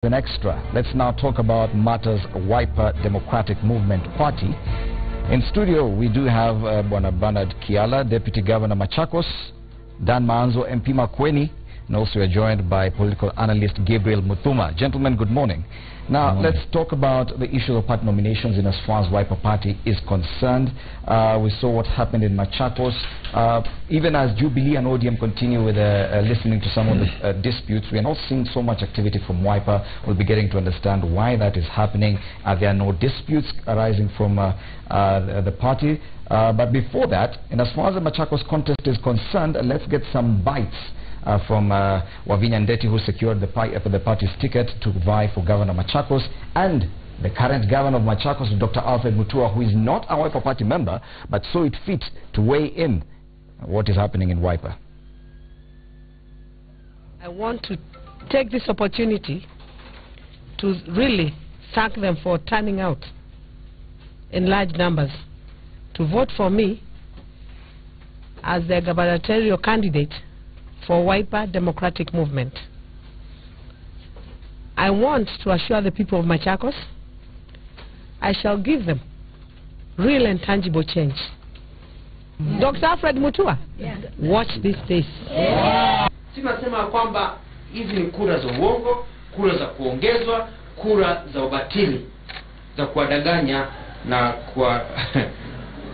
An extra. Let's now talk about matters Wiper Democratic Movement Party. In studio, we do have Bwana Bernard Kiala, Deputy Governor Machakos, Dan Maanzo, MP Makueni, and also we are joined by political analyst Gabriel Muthuma. Gentlemen, good morning. Now, let's talk about the issue of party nominations in as far as Wiper Party is concerned. We saw what happened in Machakos. Even as Jubilee and ODM continue with listening to some of the disputes, we are not seeing so much activity from Wiper. We'll be getting to understand why that is happening. There are no disputes arising from the party. But before that, in as far as the Machakos contest is concerned, let's get some bites from Wavinya Ndeti, who secured the party's ticket to vie for Governor Machakos, and the current governor of Machakos, Dr. Alfred Mutua, who is not a Wiper Party member, but saw it fit to weigh in what is happening in Wiper. I want to take this opportunity to really thank them for turning out in large numbers to vote for me as the gubernatorial candidate for Wiper Democratic Movement. I want to assure the people of Machakos I shall give them real and tangible change. Dr. Alfred Mutua, watch this space. Tunasema kwamba hizi ni kura za uongo, kura za kuongezwa, kura za ubatili, za kuwadanganya na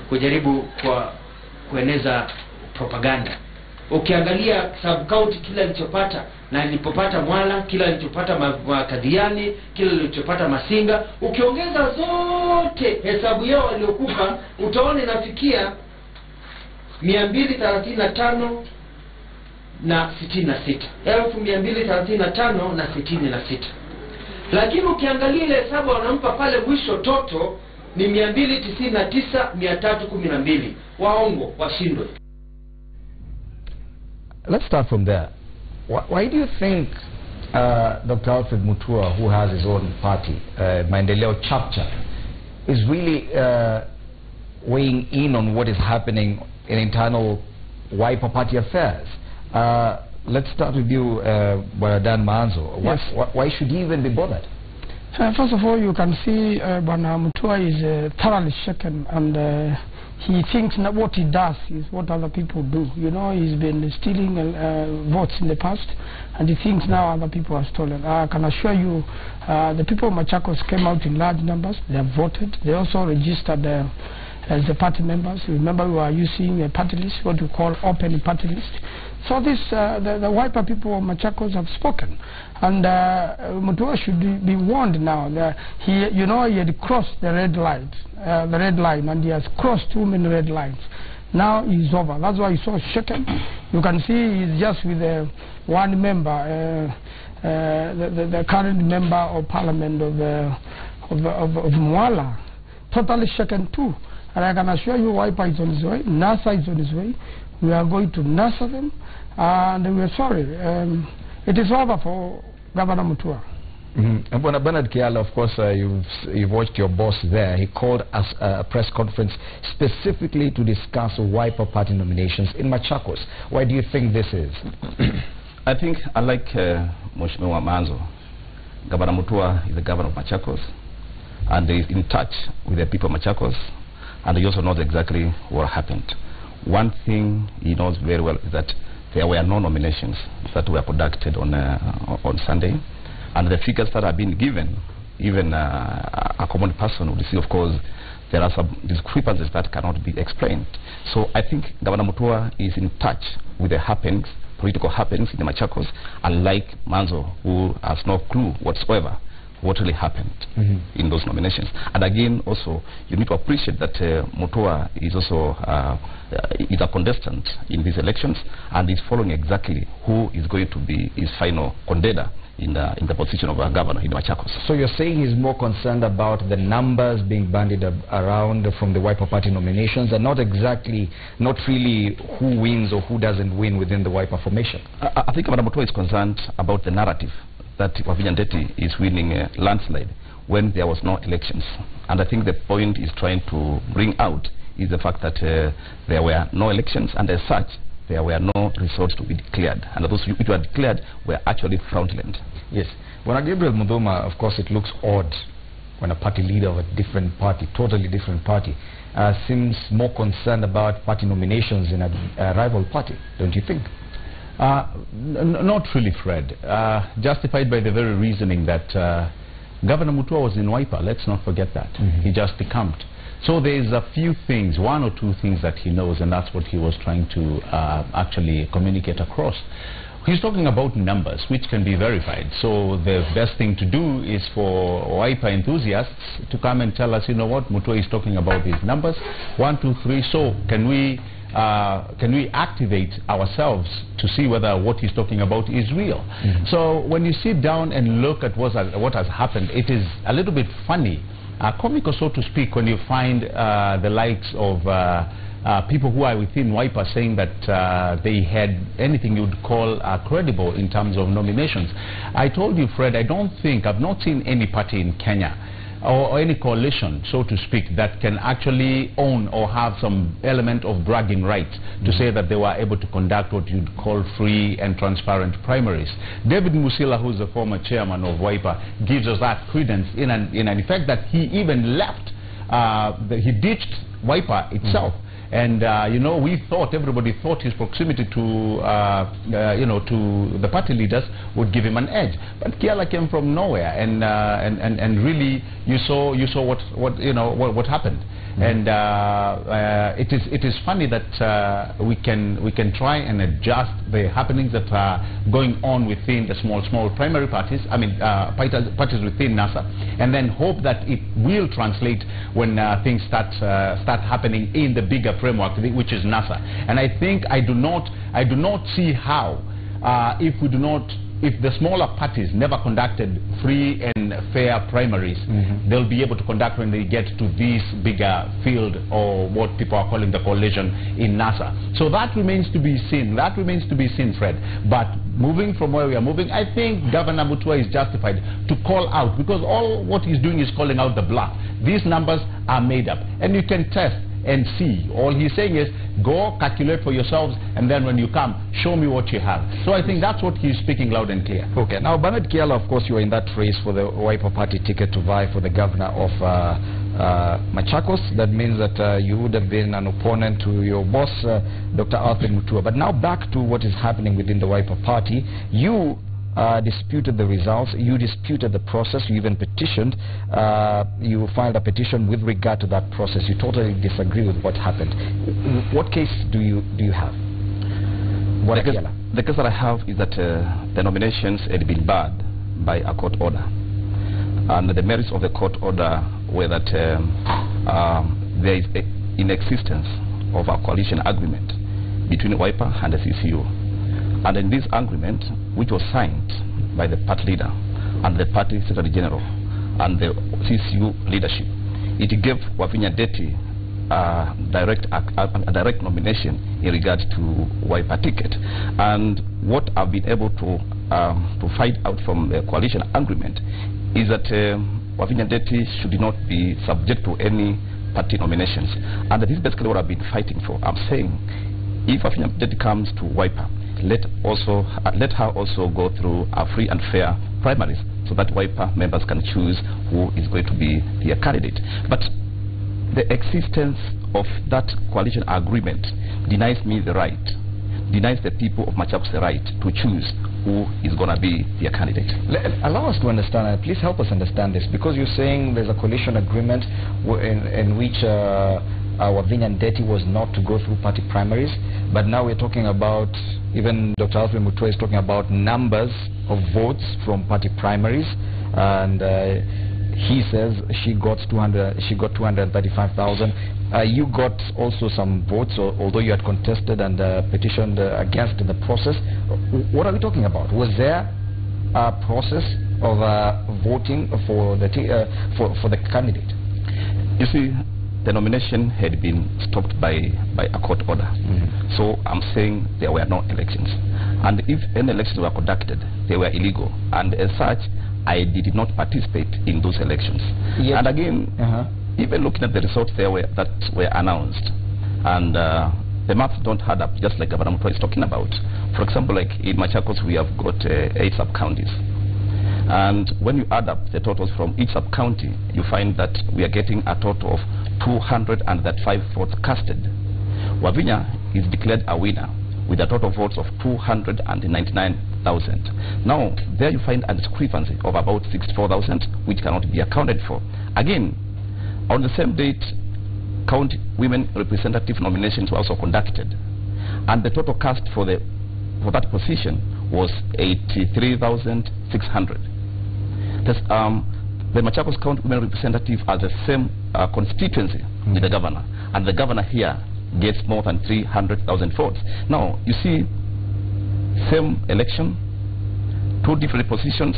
kujaribu kueneza propaganda. Ukiangalia sub-county kila ilichopata, na ilipopata Mwala, kila ilichopata Makadhiani, kila ilichopata Masinga, ukiongeza zote hesabu yao waliokupa, utaona inafikia 235 na 66. 1235 na 66. Lakini ukiangalia ile hesabu wanampa pale mwisho toto ni 299,312. Waongo washindwe. Let's start from there. Why do you think Dr. Alfred Mutua, who has his own party, Maendeleo Chapter, is really weighing in on what is happening in internal Wiper Party affairs? Let's start with you, Dan Maanzo. Yes. Why should he even be bothered? First of all, you can see Bwana Mutua is thoroughly shaken, and he thinks that what he does is what other people do. You know, he's been stealing votes in the past, and he thinks now other people are stolen. I can assure you, the people of Machakos came out in large numbers. They have voted. They also registered as the party members. Remember, we were using a party list, what we call open party list. So this, the Wiper people of Machakos have spoken, and Mutua should be warned now that he had crossed the red line, and he has crossed too many red lines. Now he's over. That's why he's so shaken. You can see he's just with one member, the current member of parliament of Mwala, totally shaken too. And I can assure you, Wiper is on his way. NASA is on his way. We are going to NASA them, and we are sorry. It is over for Governor Mutua. And Bernard Kiala, of course, you've watched your boss there. He called us a press conference specifically to discuss Wiper Party nominations in Machakos. Why do you think this is? I think, unlike Mheshimiwa Maanzo, Governor Mutua is the governor of Machakos, and he is in touch with the people of Machakos, and he also knows exactly what happened. One thing he knows very well is that there were no nominations that were conducted on Sunday, and the figures that have been given, even a common person would see, of course, there are some discrepancies that cannot be explained. So I think Governor Mutua is in touch with the happenings, political happenings in the Machakos, unlike Maanzo, who has no clue whatsoever what really happened in those nominations. And again, also, you need to appreciate that Mutua is also is a contestant in these elections, and is following exactly who is going to be his final contender in the position of a governor in Machakos. So you're saying he's more concerned about the numbers being bandied around from the Wiper Party nominations, and not really who wins or who doesn't win within the Wiper formation? I think Governor Mutua is concerned about the narrative that Wavinya Ndeti is winning a landslide when there was no elections. And I think the point is trying to bring out is the fact that there were no elections, and as such, there were no results to be declared, and those which were declared were actually fraudulent. Yes. When Gabriel Muthuma, of course, it looks odd when a party leader of a different party, totally different party, seems more concerned about party nominations in a rival party, don't you think? Not really, Fred. Justified by the very reasoning that Governor Mutua was in Wiper. Let's not forget that. He just decamped. So there's a few things, one or two things that he knows, and that's what he was trying to actually communicate across. He's talking about numbers, which can be verified. So the best thing to do is for Wiper enthusiasts to come and tell us, you know what, Mutua is talking about these numbers, 1, 2, 3. So can we activate ourselves to see whether what he's talking about is real? So when you sit down and look at what has happened, it is a little bit funny, comical so to speak, when you find the likes of people who are within Wiper saying that they had anything you'd call credible in terms of nominations. I told you, Fred, I've not seen any party in Kenya or any coalition, so to speak, that can actually own or have some element of bragging rights to say that they were able to conduct what you'd call free and transparent primaries. David Musila, who's the former chairman of Wiper, gives us that credence in an effect that he even left, he ditched Wiper itself. And you know, everybody thought his proximity to you know, to the party leaders would give him an edge. But Kiala came from nowhere, and really you saw what happened. And it is funny that we can try and adjust the happenings that are going on within the small primary parties, I mean parties within NASA, and then hope that it will translate when things start happening in the bigger framework, which is NASA. And I think I do not see how if the smaller parties never conducted free and fair primaries, they'll be able to conduct when they get to this bigger field, or what people are calling the coalition in NASA. So that remains to be seen. That remains to be seen, Fred. But moving from where we are moving, I think Governor Mutua is justified to call out, because all what he's doing is calling out the bluff. These numbers are made up, and you can test and see. All he's saying is, go calculate for yourselves, and then when you come, show me what you have. So I think that's what he's speaking loud and clear. Okay. Now, Bernard Kiala, of course, you are in that race for the Wiper Party ticket to vie for the governor of Machakos. That means that you would have been an opponent to your boss, Dr. Arthur Mutua. But now back to what is happening within the Wiper Party. You disputed the results, you disputed the process, you even petitioned, you filed a petition with regard to that process. You totally disagree with what happened. What case do you have? The case that I have is that the nominations had been barred by a court order, and the merits of the court order were that there is in existence of a coalition agreement between Wiper and the CCU. And in this agreement, which was signed by the party leader and the party secretary general and the CCU leadership, it gave Wavinya Ndeti a direct nomination in regard to Wiper ticket. And what I've been able to find out from the coalition agreement is that Wavinya Ndeti should not be subject to any party nominations. And that is basically what I've been fighting for. I'm saying, if Wavinya Ndeti comes to Wiper, let her also go through a free and fair primaries, so that Wiper members can choose who is going to be their candidate. But the existence of that coalition agreement denies me the right, denies the people of Machakos the right to choose who is going to be their candidate. Allow us to understand, please help us understand this, because you're saying there's a coalition agreement in which Wavinya Ndeti was not to go through party primaries, but now we're talking about, even Dr. Alfred Mutua is talking about numbers of votes from party primaries, and he says she got 235,000. You got also some votes, although you had contested and petitioned against the process. What are we talking about? Was there a process of voting for the candidate? You see, the nomination had been stopped by a court order. So I'm saying there were no elections. And if any elections were conducted, they were illegal. And as such, I did not participate in those elections. Yes. And again, even looking at the results that were announced, and the maths don't add up, just like Governor Mutua is talking about. For example, like in Machakos, we have got 8 sub-counties. And when you add up the totals from each sub-county, you find that we are getting a total of 205 votes casted. Wavinya is declared a winner with a total votes of 299,000. Now, there you find a discrepancy of about 64,000, which cannot be accounted for. Again, on the same date, county women representative nominations were also conducted, and the total cast for that position was 83,600. The Machakos County women representative are the same constituency with the governor, and the governor here gets more than 300,000 votes. Now, you see, same election, 2 different positions.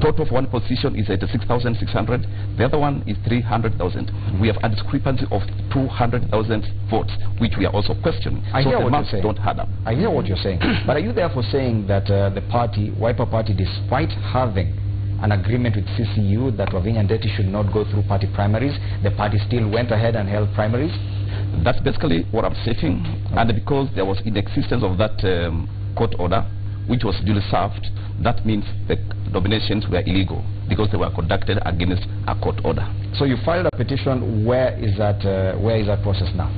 Total of one position is 86,600. The other one is 300,000. We have a discrepancy of 200,000 votes, which we are also questioning. I hear what you're saying. Don't add up. I hear what you're saying. But are you therefore saying that the party, Wiper Party, despite having an agreement with CCU that Wavinya Ndeti should not go through party primaries, the party still went ahead and held primaries? That's basically what I'm stating. And because there was in existence of that court order, which was duly served, that means the nominations were illegal because they were conducted against a court order. So you filed a petition. Where is that process now?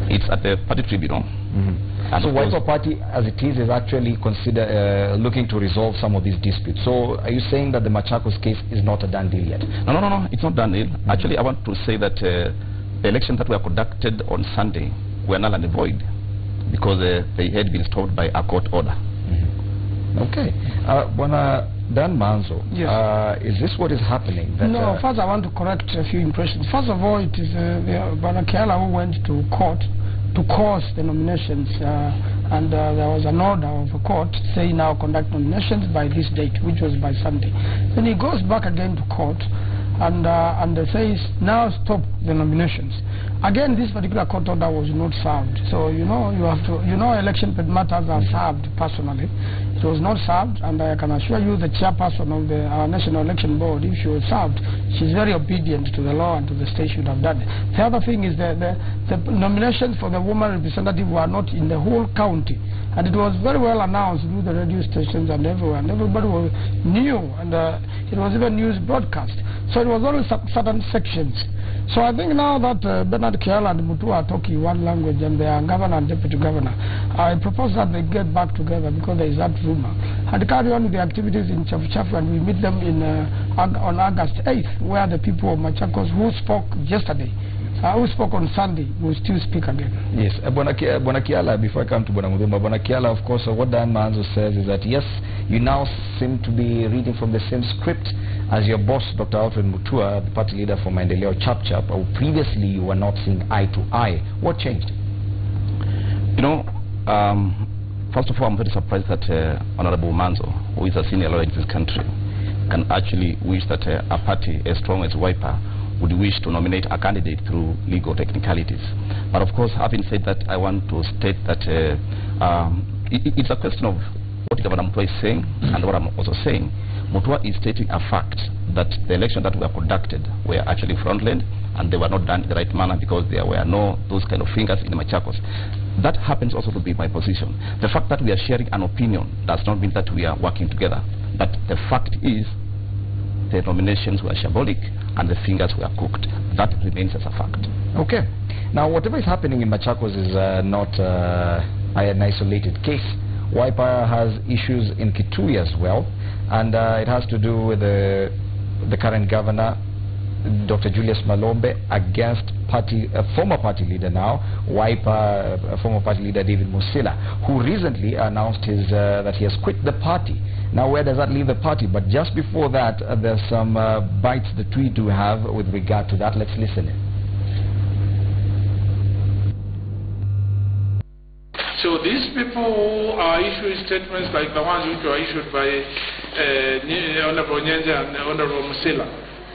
It's at the party tribunal. And so Wiper Party, as it is actually looking to resolve some of these disputes. So are you saying that the Machakos case is not a done deal yet? No, it's not done deal. Actually, I want to say that the elections that were conducted on Sunday were null and void because they had been stopped by a court order. Okay. Dan Manzo, yes. Is this what is happening? No, first I want to correct a few impressions. First of all, it is Bwana Kiala who went to court to cause the nominations, and there was an order of the court saying now conduct nominations by this date, which was by Sunday. Then he goes back again to court and says now stop the nominations. Again, this particular court order was not served. So you have to election matters are served personally. It was not served, and I can assure you the chairperson of our National Election Board, if she was served, she's very obedient to the law and to the state should have done it. The other thing is the nominations for the woman representative were not in the whole county. And it was very well announced through the radio stations and everywhere, and everybody knew, and it was even news broadcast. So it was only certain sections. So I think now that Bernard Kiala and Mutua are talking one language, and they are governor and deputy governor, I propose that they get back together because there is that rumor, and carry on with the activities in Chafu Chafu, and we meet them on August 8th, where the people of Machakos who spoke yesterday, who spoke on Sunday, will still speak again. Yes, Bwana Kiala, before I come to Bwana Mudumba, Bwana Kiala, of course, what Dan Manzo says is that yes, you now seem to be reading from the same script as your boss, Dr. Alfred Mutua, the party leader for Maendeleo Chap Chap. Previously, you were not seeing eye to eye. What changed? First of all, I'm very surprised that Honorable Manzo, who is a senior lawyer in this country, can actually wish that a party as strong as Wiper would wish to nominate a candidate through legal technicalities. But of course, having said that, I want to state that it's a question of what Governor Mutua is saying and what I'm also saying. Mutua is stating a fact that the elections that were conducted were actually fraudulent and they were not done in the right manner because there were no those kind of fingers in the Machakos. That happens also to be my position. The fact that we are sharing an opinion does not mean that we are working together. But the fact is the nominations were shambolic and the fingers were cooked. That remains as a fact. Okay. Now, whatever is happening in Machakos is not an isolated case. Wiper has issues in Kitui as well, and it has to do with the current governor, Dr. Julius Malombe, against a former party leader now, Wiper, former party leader David Musila, who recently announced that he has quit the party. Now, where does that leave the party? But just before that, there's some bites that we do have with regard to that. Let's listen in. So these people who are issuing statements like the ones which were issued by Honorable Nyenze and Honorable Musila,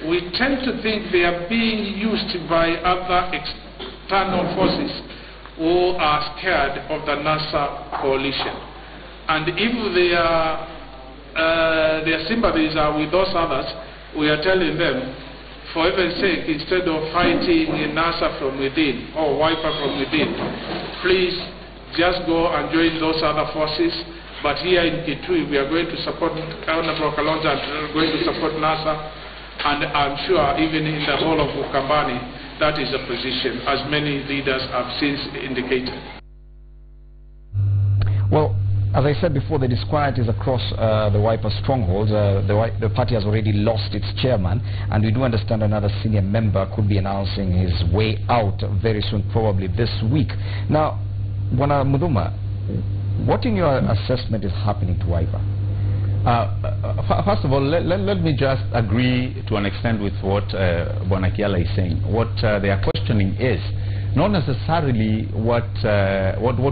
we tend to think they are being used by other external forces who are scared of the NASA coalition. And if their sympathies are with those others, we are telling them, for heaven's sake, instead of fighting NASA from within or Wiper from within, please just go and join those other forces. But here in Kitui, we are going to support Honorable Kalonzo and we are going to support NASA, and I'm sure even in the whole of Ukambani, that is the position, as many leaders have since indicated. Well, as I said before, the disquiet is across the Wiper strongholds. The party has already lost its chairman, and we do understand another senior member could be announcing his way out very soon, probably this week. Now, Bwana Muduma, what in your assessment is happening to Wiper? First of all, let me just agree to an extent with what Bwana Kiala is saying. What they are questioning is not necessarily what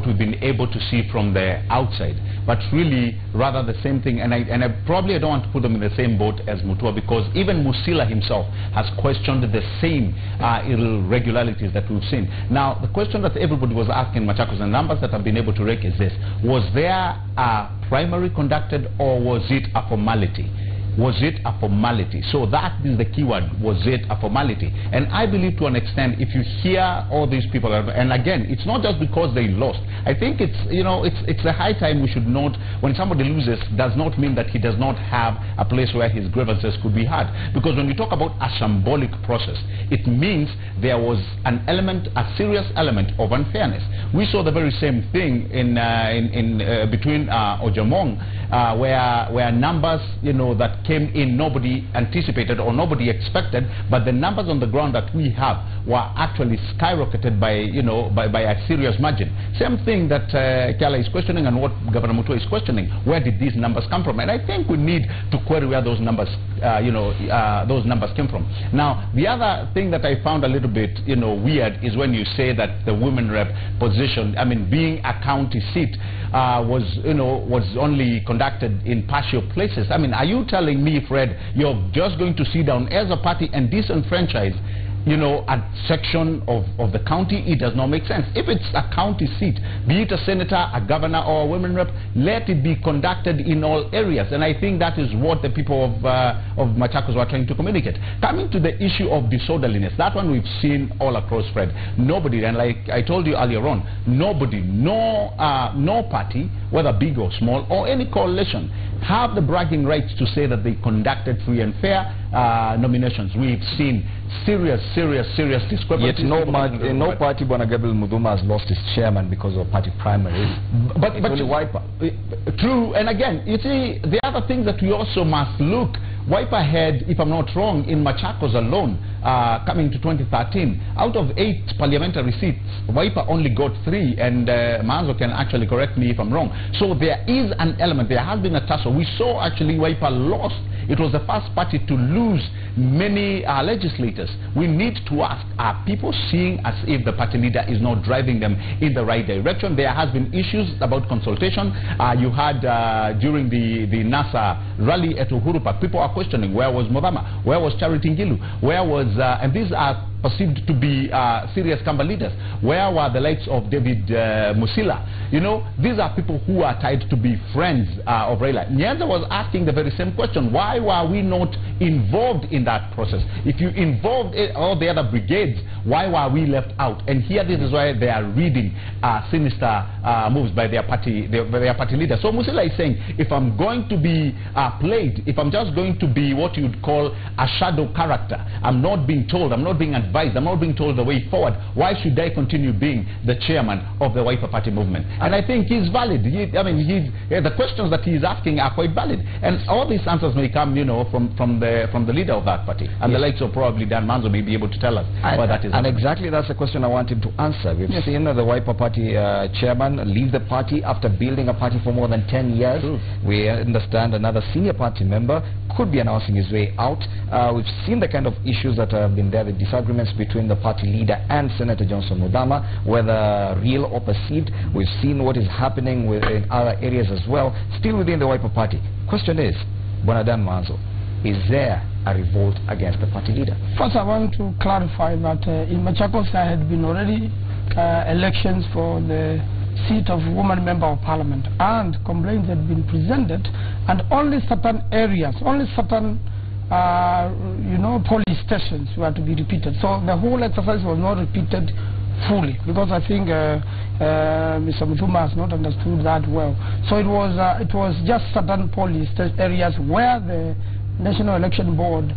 we've been able to see from the outside, but really rather the same thing. And I probably don't want to put them in the same boat as Mutua, because even Musila himself has questioned the same irregularities that we've seen. Now, the question that everybody was asking Machakos, and numbers that have been able to rake, is this: was there a primary conducted, or was it a formality? Was it a formality? So that is the keyword. Was it a formality? And I believe to an extent, if you hear all these people, and again, it's not just because they lost. I think it's, you know, it's a high time we should note, when somebody loses, does not mean that he does not have a place where his grievances could be heard. Because when we talk about a shambolic process, it means there was an element, a serious element of unfairness. We saw the very same thing in between Ojamong, where numbers, you know, that came in nobody anticipated or nobody expected, but the numbers on the ground that we have were actually skyrocketed by, you know, by a serious margin. Same thing that Kiala is questioning, and what Governor Mutua is questioning: where did these numbers come from? And I think we need to query where those numbers, those numbers came from. Now, the other thing that I found a little bit, you know, weird is when you say that the women rep position, I mean, being a county seat, was only conducted in partial places. I mean, are you telling me, Fred, you're just going to sit down as a party and disenfranchise, you know, a section of the county? It does not make sense. If it's a county seat, be it a senator, a governor, or a women rep, let it be conducted in all areas. And I think that is what the people of Machakos were trying to communicate. Coming to the issue of disorderliness, that one we've seen all across, Fred. Nobody, and like I told you earlier on, nobody, no party, whether big or small, or any coalition, have the bragging rights to say that they conducted free and fair nominations. We've seen serious discrepancies. Yet no party, Bwana Gabriel Muduma, has lost its chairman because of party primaries. But only Wiper. True, and again, you see, the other thing that we also must look, Wiper had, if I'm not wrong, in Machakos alone, coming to 2013, out of 8 parliamentary seats, Wiper only got 3, and Manzo can actually correct me if I'm wrong. So there is an element, there has been a tussle. We saw actually Wiper lost. It was the first party to lose many legislators. We need to ask, are people seeing as if the party leader is not driving them in the right direction? There has been issues about consultation. You had during the NASA rally at Uhuru Park, people are questioning, where was Modama? Where was Charity Ngilu? Where was, and these are perceived to be serious Kamba leaders. Where were the likes of David Musila? You know, these are people who are tied to be friends of Raila. Nyanza was asking the very same question. Why were we not involved in that process? If you involved all the other brigades, why were we left out? And here, this is why they are reading sinister moves by their party leader. So Musila is saying, if I'm going to be played, if I'm just going to be what you'd call a shadow character, I'm not being told, I'm not being advised, I'm not being told the way forward, why should I continue being the chairman of the Wiper Party movement? And I think he's valid. The questions that he's asking are quite valid. And all these answers may come, you know, from the leader of that party. And the likes of probably Dan Manzo may be able to tell us what that is. And exactly that's the question I wanted to answer. We've seen the Wiper Party chairman leave the party after building a party for more than 10 years. True. We understand another senior party member could be announcing his way out. We've seen the kind of issues that have been there, the disagreements between the party leader and Senator Johnson Mudama, whether real or perceived. We've seen what is happening in other areas as well, still within the Wiper Party. Question is, Bwana Dan Manzo, is there a revolt against the party leader? First, I want to clarify that in Machakos there had been already elections for the seat of woman member of parliament, and complaints had been presented, and only certain areas, only certain you know, police stations were to be repeated. So the whole exercise was not repeated fully, because I think Mr. Muthuma has not understood that well. So it was just certain police areas where the National Election Board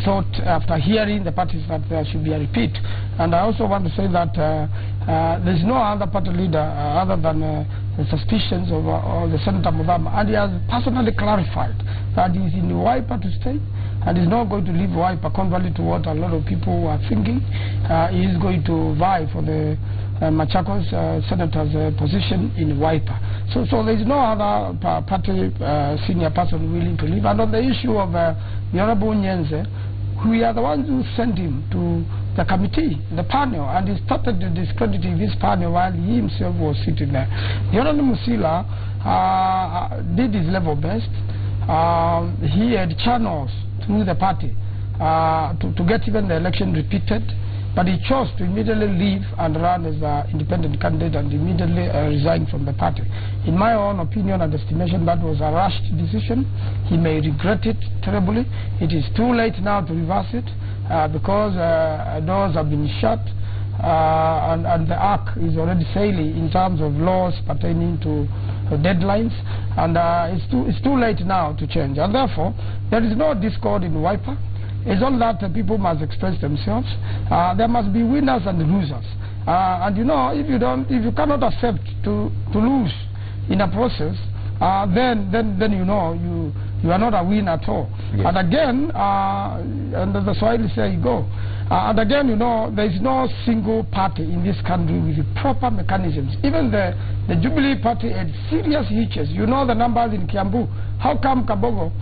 thought, after hearing the parties, that there should be a repeat. And I also want to say that there's no other party leader other than the suspicions of the Senator Muthama, and he has personally clarified that he is in Wiper to stay, and is not going to leave Wiper, contrary to what a lot of people are thinking. He is going to vie for the Machakos senator's position in Wiper. So there is no other party senior person willing to leave. And on the issue of the Honorable Nyenze, we are the ones who sent him to the committee, the panel, and he started discrediting this panel while he himself was sitting there. The Honorable Musila did his level best. He had channels through the party to get even the election repeated, but he chose to immediately leave and run as an independent candidate and immediately resign from the party. In my own opinion and estimation, that was a rushed decision. He may regret it terribly. It is too late now to reverse it because doors have been shut and the arc is already sailing in terms of laws pertaining to deadlines, and it's too late now to change. And therefore, there is no discord in Wiper. It's all that people must express themselves. There must be winners and losers. And you know, if you cannot accept to lose in a process, then you know you are not a winner at all. Yes. And again, and as the Swahili say, go. And again, you know, there is no single party in this country with the proper mechanisms. Even the Jubilee Party had serious hitches. You know the numbers in Kiambu. How come Kabogo,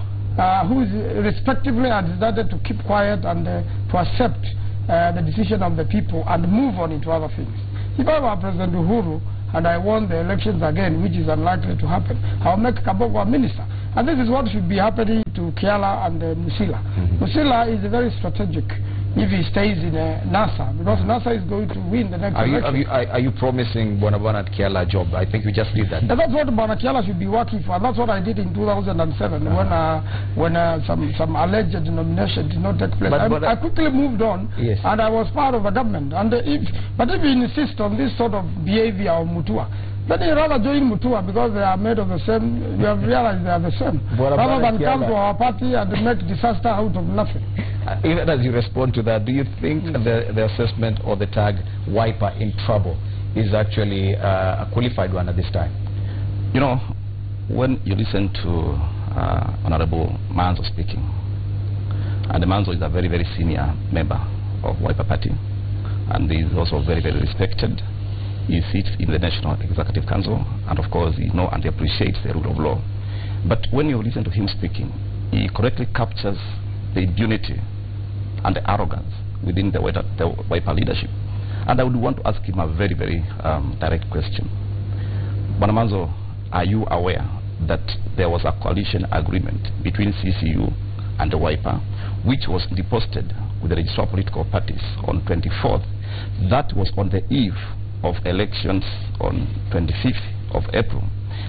who is respectively had decided to keep quiet and to accept the decision of the people and move on into other things? If I were President Uhuru and I won the elections again, which is unlikely to happen, I'll make Kabogo a minister. And this is what should be happening to Kiala and Musila. Musila is very strategic if he stays in NASA, because NASA is going to win the next election. Are you promising Bwana Kiala a job? I think we just did that. That's what Bwana Kiala should be working for. That's what I did in 2007 when some alleged nomination did not take place. I quickly moved on, yes, and I was part of a government. And but if you insist on this sort of behavior of Mutua, then you rather join Mutua, because they are made of the same. You have realized they are the same. Rather than come to our party and make disaster out of nothing. Even as you respond to that, do you think the assessment or the tag Wiper in trouble is actually a qualified one at this time? You know, when you listen to Honorable Manzo speaking, and Manzo is a very, very senior member of Wiper Party, and he is also very, very respected. He sits in the National Executive Council, and of course he knows and he appreciates the rule of law. But when you listen to him speaking, he correctly captures the impunity and the arrogance within the Wiper leadership. And I would want to ask him a very, very direct question. Bwana Manzo, are you aware that there was a coalition agreement between CCU and the Wiper, which was deposited with the Registrar of Political Parties on 24th? That was on the eve of elections on 25th of April.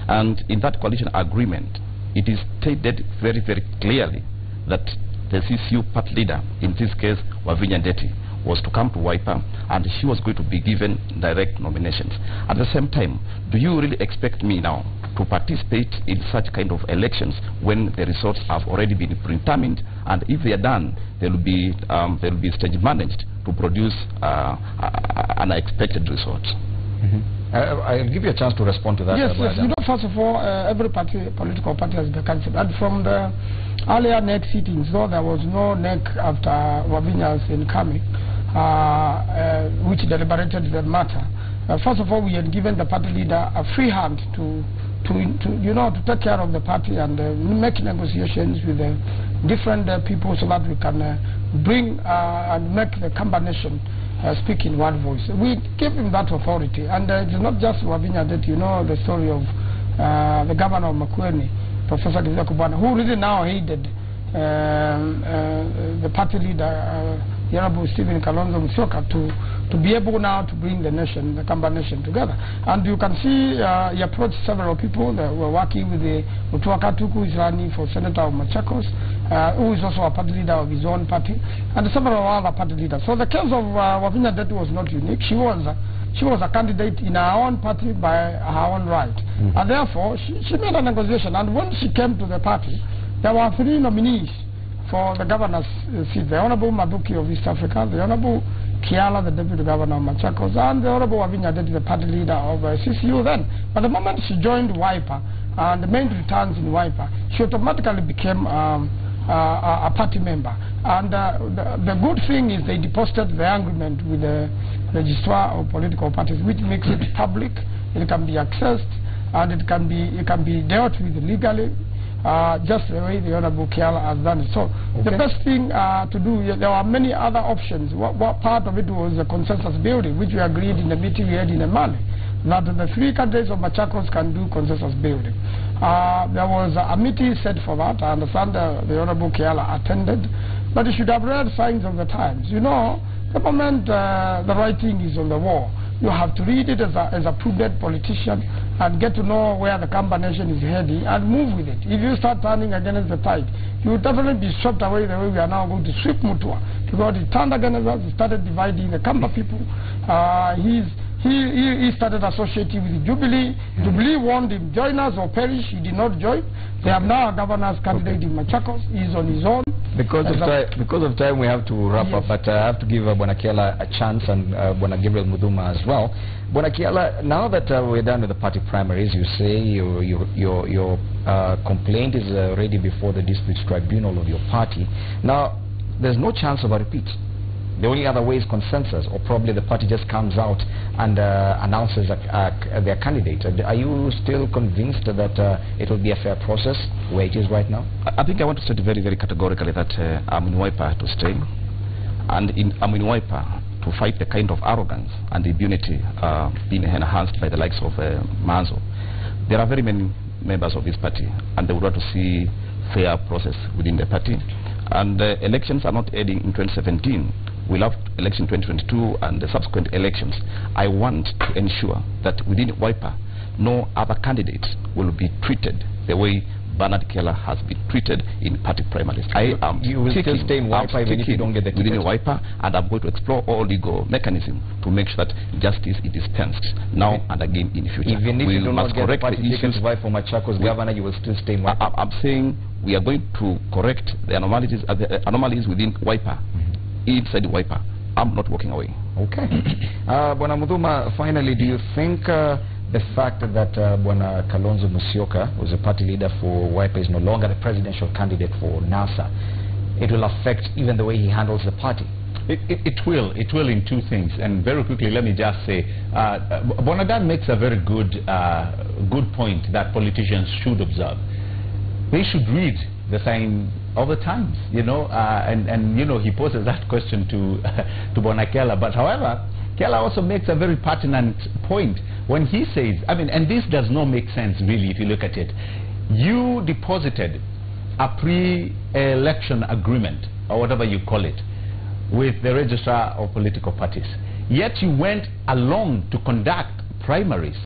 And in that coalition agreement, it is stated very, very clearly that the CCU party leader, in this case Wavinya Ndeti, was to come to Wiper, and she was going to be given direct nominations. At the same time, do you really expect me now to participate in such kind of elections when the results have already been predetermined, and if they are done, they will be stage managed to produce unexpected results? I'll give you a chance to respond to that. Yes, yes. You know, first of all, every political party has been cancelled. And from the earlier NEC sittings, though there was no NEC after Wavinya's incoming, which deliberated the matter. First of all, we had given the party leader a free hand to take care of the party and make negotiations with different people so that we can bring and make the combination speak in one voice. We gave him that authority, and it's not just Wavinya that you know the story of the governor of Makueni, Professor Kizza Kubwana, who really now hated the party leader, Honorable Stephen Kalonzo Musyoka, to be able now to bring the nation, the Kamba nation together. And you can see he approached several people that were working with the Mutua Katuku, who is running for Senator of Machakos, who is also a party leader of his own party, and several other party leaders. So the case of Wavinya Ndeti was not unique. She was a candidate in her own party by her own right. And therefore, she made a negotiation. And when she came to the party, there were 3 nominees for the governor's seat. The Honorable Maduki of East Africa, the Honorable Kiala, the Deputy Governor of Machakos, and the Honorable Wavinya Ndeti, the party leader of CCU then. But the moment she joined WIPA and made returns in WIPA, she automatically became a party member. And the good thing is they deposited the agreement with the registrar of political parties, which makes it public. It can be accessed, and it can be dealt with legally, just the way the Honorable Kiala has done it. So the best thing to do, there are many other options. What part of it was the consensus building, which we agreed in the meeting we had in Emali, that the 3 candidates of Machakos can do consensus building. There was a meeting set for that. I understand the Honorable Kiala attended, but you should have read Signs of the Times. You know, the moment the writing is on the wall, you have to read it as a prudent politician and get to know where the Kamba nation is heading and move with it. If you start turning against the tide, you will definitely be swept away the way we are now going to sweep Mutua, because it turned against us. It started dividing the Kamba people. He started associating with Jubilee. Jubilee wanted him join us or perish. He did not join. They have now a governor's candidate in Machakos. He's on his own. Because of time, we have to wrap up, but I have to give Bwana Kiala a chance, and Bwana Gabriel Muduma as well. Bwana Kiala, now that we're done with the party primaries, you say your complaint is already before the disputes tribunal of your party. Now, there's no chance of a repeat. The only other way is consensus, or probably the party just comes out and announces their candidate. Are you still convinced that it will be a fair process where it is right now? I think I want to state very, very categorically that I'm in WIPA to stay, and I'm in WIPA to fight the kind of arrogance and impunity being enhanced by the likes of Manzo. There are very many members of this party, and they would want to see fair process within the party. And elections are not ending in 2017. We'll have election 2022 and the subsequent elections. I want to ensure that within WIPA, no other candidates will be treated the way Bernard Kiala has been treated in party primaries. You will still stay in WIPA even if you don't get the ticket? Within WIPA, and I'm going to explore all legal mechanisms to make sure that justice is dispensed now and again in the future. Even if you do not get the party ticket to vie for Machakos governor, you will still stay in WIPA? I'm saying we are going to correct the anomalies within WIPA. Inside WIPA, I'm not walking away. Okay. Bwana Muduma, finally, do you think the fact that Bwana Kalonzo Musyoka, who's a party leader for WIPA, is no longer the presidential candidate for NASA, it will affect even the way he handles the party? It will in 2 things. And very quickly, let me just say, Bonadan makes a very good point that politicians should observe. They should read the sign of the times, you know, and you know, he poses that question to Bwana Kiala. But however, Kiala also makes a very pertinent point when he says, I mean, and this does not make sense really if you look at it. You deposited a pre-election agreement, or whatever you call it, with the registrar of political parties. Yet you went along to conduct primaries.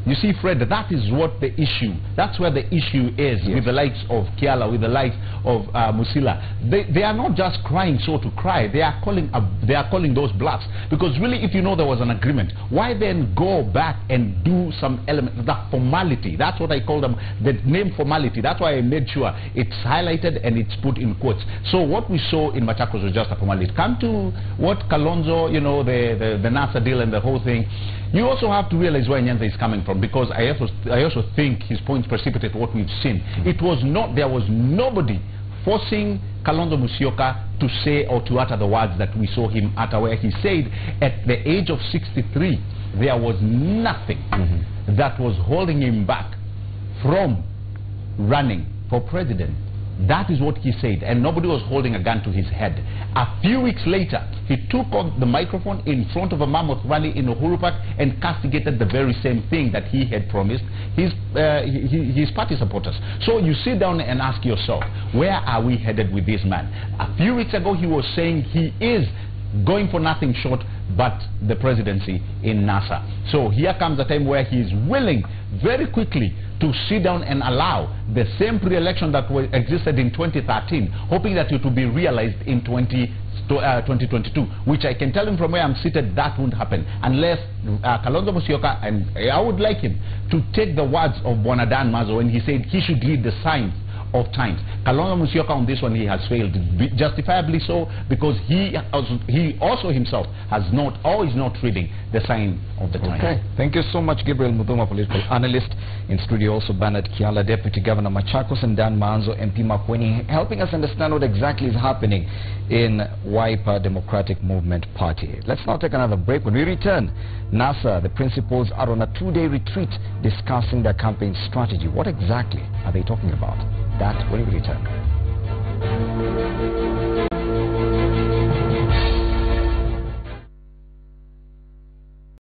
You see, Fred, that is what the issue, that's where the issue is. Yes. With the likes of Kiala, with the likes of Musila. They are not just crying so to cry, they are calling those bluffs. Because really, if you know there was an agreement, why then go back and do some element, the formality? That's what I call them, the name formality. That's why I made sure it's highlighted and it's put in quotes. So what we saw in Machakos was just a formality. Come to what Kalonzo, you know, the NASA deal and the whole thing. You also have to realize where Nyanza is coming from, because I also think his points precipitate what we've seen. It was not, there was nobody forcing Kalonzo Musyoka to say or to utter the words that we saw him utter, where he said at the age of 63 there was nothing that was holding him back from running for president. That is what he said, and nobody was holding a gun to his head. A few weeks later, he took on the microphone in front of a mammoth rally in Uhuru Park and castigated the very same thing that he had promised his party supporters. So you sit down and ask yourself, where are we headed with this man? A few weeks ago, he was saying he is going for nothing short but the presidency in NASA. So here comes a time where he is willing very quickly to sit down and allow the same pre-election that existed in 2013, hoping that it will be realized in 2022, which I can tell him from where I'm seated, that won't happen unless Kalonzo Musyoka, and I would like him to take the words of Bwana Dan Mazo when he said he should read the signs of times. Kalonzo Musyoka on this one, he has failed, justifiably so, because he also himself has not, or is not reading the sign of the times. Okay, thank you so much, Gabriel Muthuma, political analyst. In studio also Bernard Kiala, Deputy Governor Machakos, and Dan Manzo, MP Makueni, helping us understand what exactly is happening in Wiper Democratic Movement Party. Let's now take another break. When we return, NASA, the principals are on a 2-day retreat discussing their campaign strategy. What exactly are they talking about? That when we return.